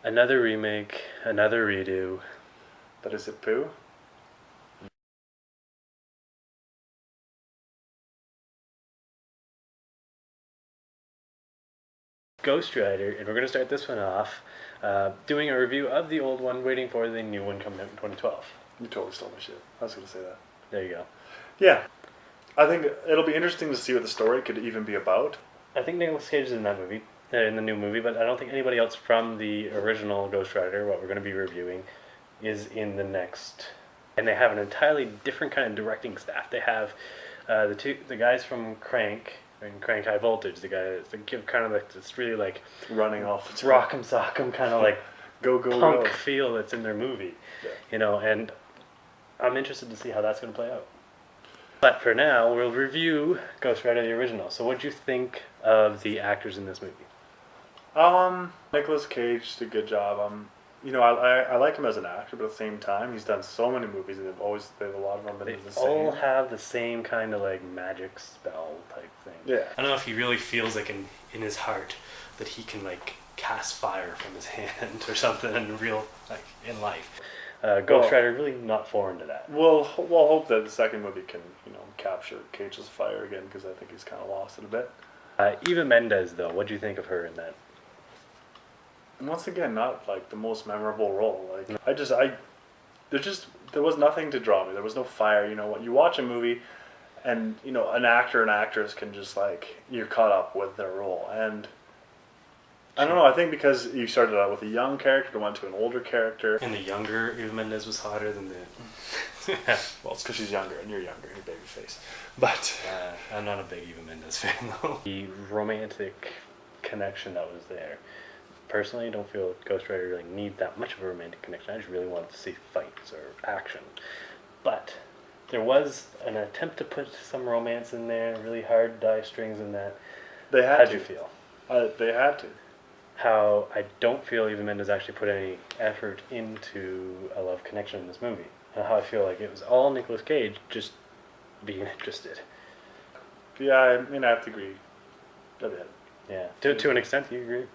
Another remake, another redo. That is it, Pooh? Ghost Rider, and we're going to start this one off doing a review of the old one, waiting for the new one coming out in 2012. You totally stole my shit. I was going to say that. There you go. Yeah. I think it'll be interesting to see what the story could even be about. I think Nicolas Cage is in that movie, in the new movie, but I don't think anybody else from the original Ghost Rider, what we're going to be reviewing, is in the next. And they have an entirely different kind of directing staff. They have the guys from Crank. Crank High Voltage, the guy that give kind of like this really like running off rock'em sock'em kind of like go punk go feel that's in their movie, yeah. And I'm interested to see how that's going to play out. But for now, we'll review Ghost Rider the original. So, what do you think of the actors in this movie? Nicolas Cage did a good job. I like him as an actor, but at the same time, he's done so many movies, and they've a lot of them been the same. All have the same kind of like magic spell type thing. Yeah. I don't know if he really feels like in his heart that he can like cast fire from his hand or something in real like in life. Ghost Rider really not foreign to that. We'll hope that the second movie can capture Cage's fire again, because I think he's kind of lost it a bit. Eva Mendes, though, what do you think of her in that? Once again, not like the most memorable role. Like there was nothing to draw me. There was no fire. When you watch a movie, and an actor and actress can just like you're caught up with their role. And I don't know. I think because you started out with a young character, went to an older character, and the younger Eva Mendes was hotter than the. Well, it's because she's younger, and you're younger, you're baby face. But I'm not a big Eva Mendes fan though. The romantic connection that was there. Personally, I don't feel Ghost Rider really needs that much of a romantic connection. I just really wanted to see fights or action. But there was an attempt to put some romance in there, really hard die strings in that. They had How'd to. you feel? They had to. How I don't feel Eva Mendes actually put any effort into a love connection in this movie. And how I feel like it was all Nicolas Cage just being interested. Yeah, I have to agree a bit. Yeah, to an extent, you agree?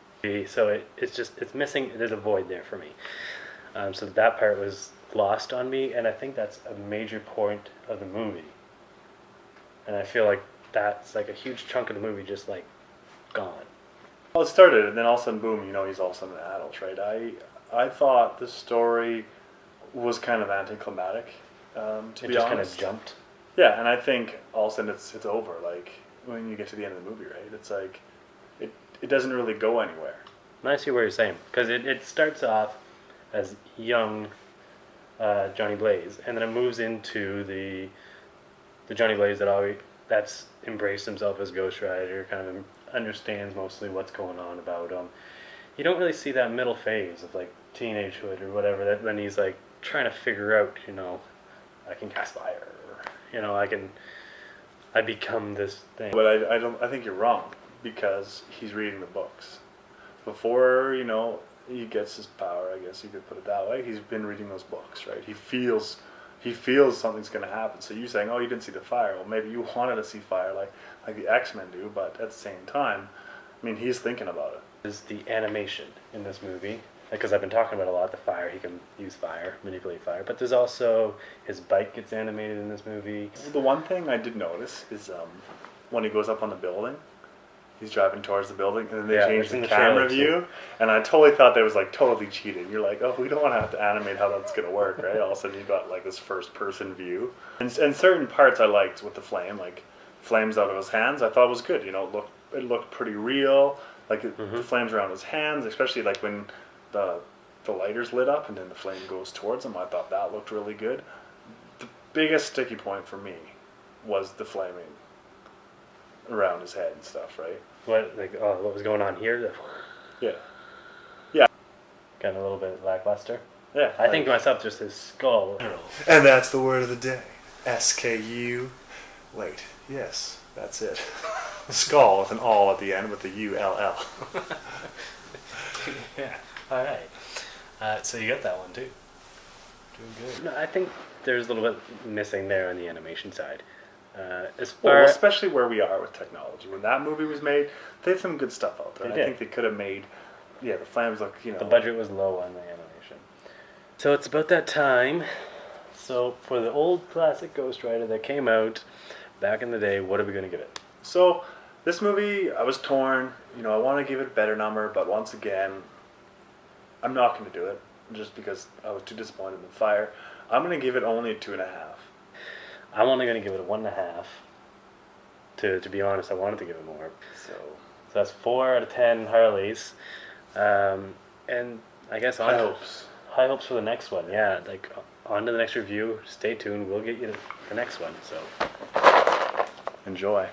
So it's missing. There's a void there for me. So that part was lost on me, and I think that's a major point of the movie. And I feel like that's like a huge chunk of the movie just like gone. Well, it started, and then all of a sudden, boom! He's all of a sudden an adult, right? I thought the story was kind of anticlimactic. To it be just honest, kind of jumped. Yeah, and I think all of a sudden it's over. Like when you get to the end of the movie, right? It's like it doesn't really go anywhere. I see what you're saying, because it starts off as young Johnny Blaze, and then it moves into the Johnny Blaze that's embraced himself as Ghost Rider, kind of understands mostly what's going on about him. You don't really see that middle phase of like teenagehood or whatever, that when he's like trying to figure out, I can cast fire, or, I become this thing. But I think you're wrong, because he's reading the books. Before, he gets his power, I guess you could put it that way, he's been reading those books, right? He feels something's going to happen. So you're saying, oh, you didn't see the fire. Well, maybe you wanted to see fire like the X-Men do, but at the same time, he's thinking about it. Is the animation in this movie, because I've been talking about a lot, the fire, he can use fire, manipulate fire, but there's also, his bike gets animated in this movie. The one thing I did notice is when he goes up on the building, he's driving towards the building, and then they change the camera view, and I totally thought that was like totally cheating. You're like, oh, we don't want to have to animate how that's going to work, right? All of a sudden you got like this first person view. And certain parts I liked with the flame, like flames out of his hands, I thought was good. It looked pretty real, like the flames around his hands, especially like when the lighter's lit up and then the flame goes towards him. I thought that looked really good. The biggest sticky point for me was the flaming around his head and stuff, right? What was going on here? Yeah. Kind of a little bit lackluster. Yeah. I think to myself, just his skull. And that's the word of the day. SKU. Wait, yes, that's it. Skull with an all at the end with the ULL. Yeah. All right. So you got that one too. Doing good. No, I think there's a little bit missing there on the animation side. Especially where we are with technology. When that movie was made, they had some good stuff out there. I think they could have made yeah, the flames look, The budget was low on the animation. So it's about that time. So for the old classic Ghost Rider that came out back in the day, what are we going to give it? So this movie, I was torn. I want to give it a better number, but once again, I'm not going to do it just because I was too disappointed in the fire. I'm going to give it only a 2.5. I'm only going to give it a 1.5. To be honest, I wanted to give it more. So that's 4 out of 10 Harleys. And I guess high hopes. High hopes for the next one. Yeah, like on to the next review. Stay tuned. We'll get you the next one. So enjoy.